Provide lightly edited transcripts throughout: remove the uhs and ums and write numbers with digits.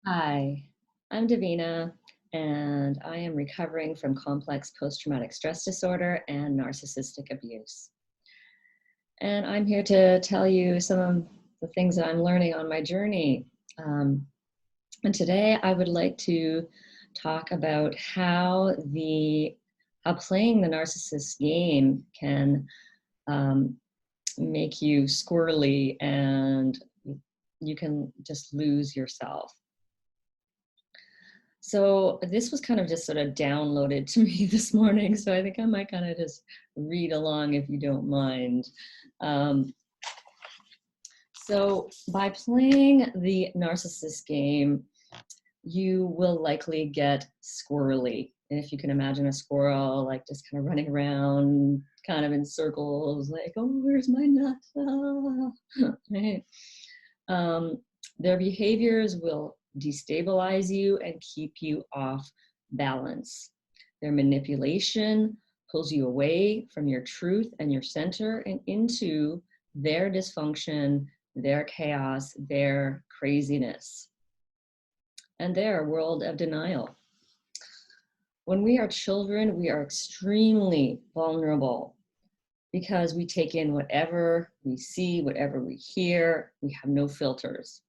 Hi, I'm Davina, and I am recovering from complex post-traumatic stress disorder and narcissistic abuse. And I'm here to tell you some of the things that I'm learning on my journey. Um, and today I would like to talk about how playing the narcissist game can um, make you squirrely and you can just lose yourself. So this was kind of just sort of downloaded to me this morning. So I think I might kind of just read along if you don't mind. Um, so by playing the narcissist game, you will likely get squirrely. And if you can imagine a squirrel, like just kind of running around, kind of in circles, like, oh, where's my nut? Ah. Right? Um, their behaviors will destabilize you and keep you off balance. Their manipulation pulls you away from your truth and your center and into their dysfunction, their chaos, their craziness, and their world of denial. When we are children, we are extremely vulnerable because we take in whatever we see, whatever we hear. We have no filters.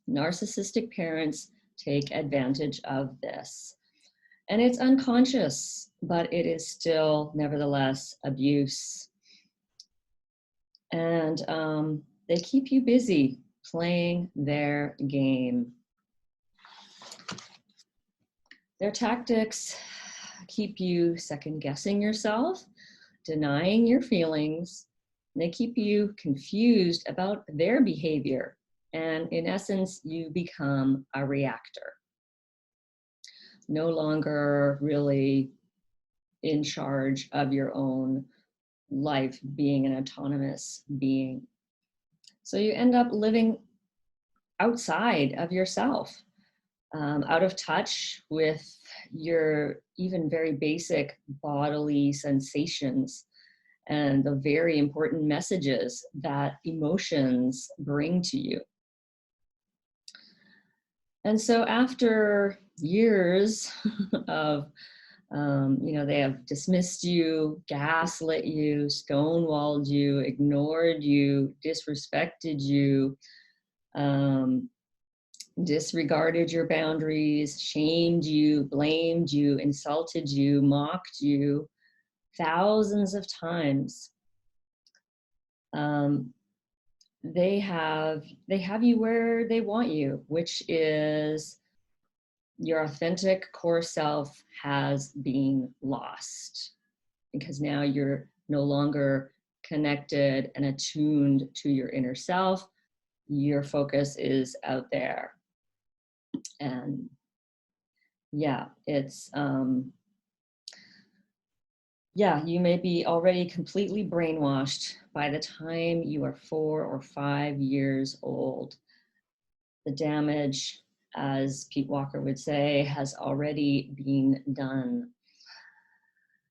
Narcissistic parents take advantage of this. And it's unconscious, but it is still, nevertheless, abuse. And they keep you busy playing their game. Their tactics keep you second guessing yourself, denying your feelings. They keep you confused about their behavior. And in essence, you become a reactor. No longer really in charge of your own life, being an autonomous being. So you end up living outside of yourself, out of touch with your even very basic bodily sensations and the very important messages that emotions bring to you. And so after years of, they have dismissed you, gaslit you, stonewalled you, ignored you, disrespected you, disregarded your boundaries, shamed you, blamed you, insulted you, mocked you thousands of times. They have you where they want you, which is your authentic core self has been lost because now you're no longer connected and attuned to your inner self. Your focus is out there. And yeah, it's, you may be already completely brainwashed by the time you are 4 or 5 years old. The damage, as Pete Walker would say, has already been done.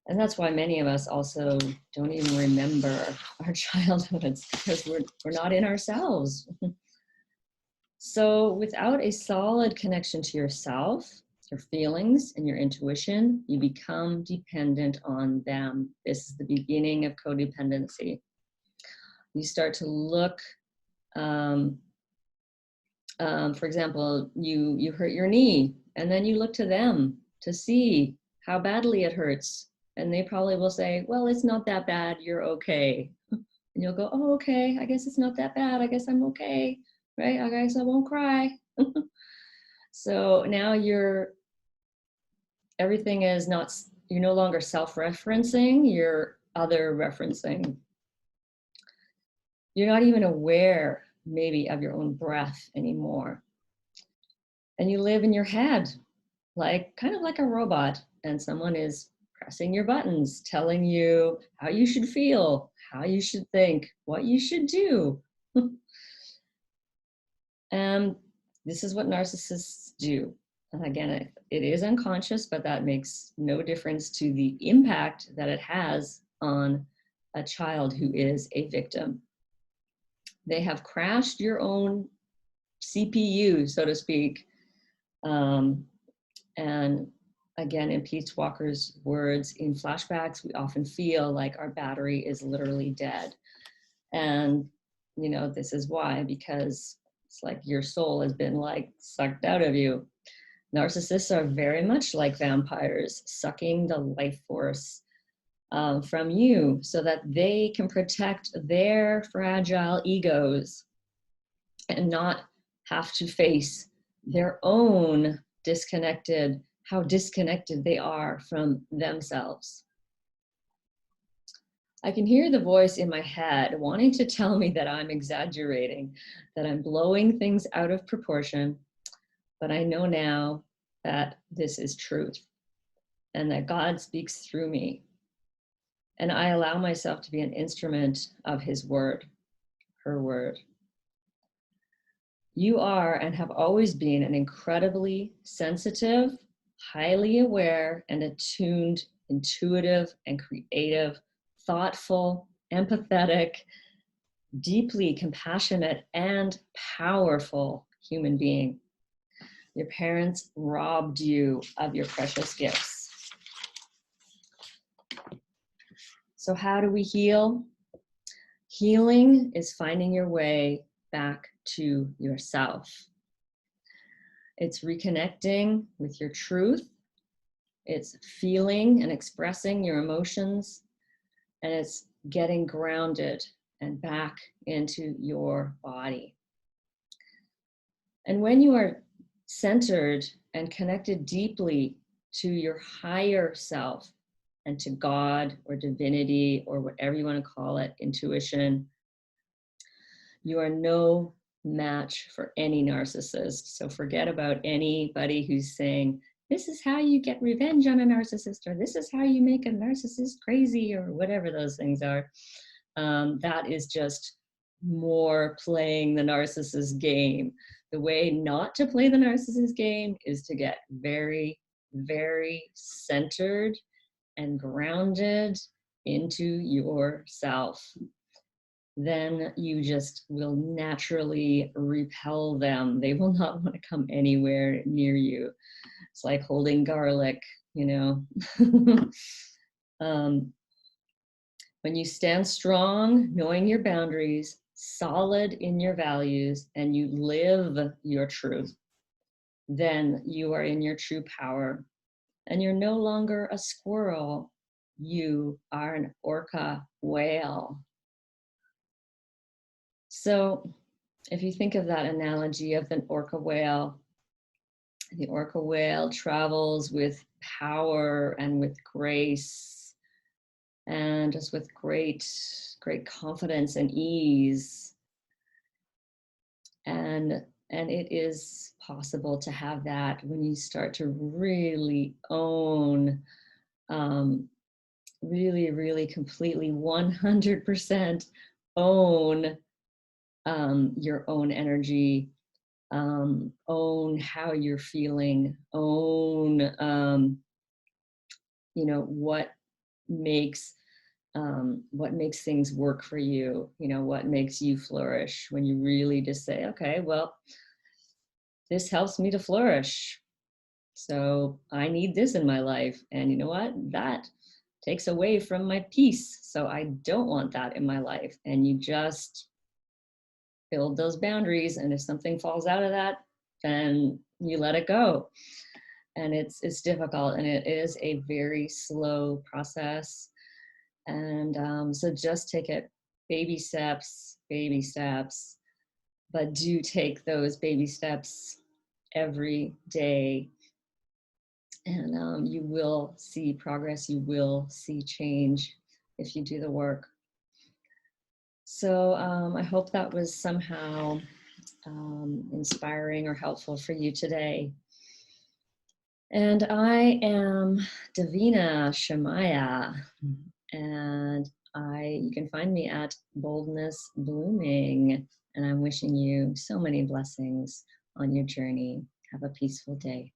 And that's why many of us also don't even remember our childhoods because we're not in ourselves. So without a solid connection to yourself, your feelings, and your intuition, you become dependent on them. This is the beginning of codependency. You start to look, for example, you hurt your knee, and then you look to them to see how badly it hurts. And they probably will say, well, it's not that bad, you're okay. And you'll go, oh, okay, I guess it's not that bad, I guess I'm okay, right? I guess I won't cry. So now everything is not, you're no longer self-referencing, you're other referencing. You're not even aware maybe of your own breath anymore. And you live in your head, kind of like a robot, and someone is pressing your buttons, telling you how you should feel, how you should think, what you should do. And this is what narcissists do. And again, it is unconscious, but that makes no difference to the impact that it has on a child who is a victim. They have crashed your own CPU, so to speak, And again, in Pete Walker's words, in flashbacks, we often feel like our battery is literally dead. And, you know, this is why, because it's like your soul has been like sucked out of you. Narcissists are very much like vampires, sucking the life force from you so that they can protect their fragile egos and not have to face their own how disconnected they are from themselves. I can hear the voice in my head wanting to tell me that I'm exaggerating, that I'm blowing things out of proportion, but I know now that this is truth and that God speaks through me. And I allow myself to be an instrument of his word, her word. You are and have always been an incredibly sensitive, highly aware and attuned, intuitive and creative, thoughtful, empathetic, deeply compassionate and powerful human being. Your parents robbed you of your precious gifts. So how do we heal? Healing is finding your way back to yourself. It's reconnecting with your truth. It's feeling and expressing your emotions. And it's getting grounded and back into your body. And when you are centered and connected deeply to your higher self and to God or divinity or whatever you want to call it, intuition, you are no match for any narcissist. So forget about anybody who's saying, this is how you get revenge on a narcissist, or this is how you make a narcissist crazy, or whatever those things are. That is just more playing the narcissist game. The way not to play the narcissist game is to get very, very centered and grounded into yourself. Then you just will naturally repel them. They will not want to come anywhere near you. It's like holding garlic, you know. When you stand strong, knowing your boundaries, solid in your values, and you live your truth, then you are in your true power. And you're no longer a squirrel. You are an orca whale. So if you think of that analogy of an orca whale, the orca whale travels with power and with grace and just with great confidence and ease. And it is possible to have that when you start to really own, really completely 100% own your own energy, own how you're feeling, own, you know, what makes things work for you, you know, what makes you flourish, when you really just say, okay, well, this helps me to flourish. So I need this in my life. And you know what? That takes away from my peace. So I don't want that in my life. And you just build those boundaries. And if something falls out of that, then you let it go. And it's difficult, and it is a very slow process. And so just take it baby steps, but do take those baby steps every day. And you will see progress, you will see change if you do the work. So I hope that was somehow inspiring or helpful for you today. And I am Davina Shemaya, and you can find me at Boldness Blooming, and I'm wishing you so many blessings on your journey. Have a peaceful day.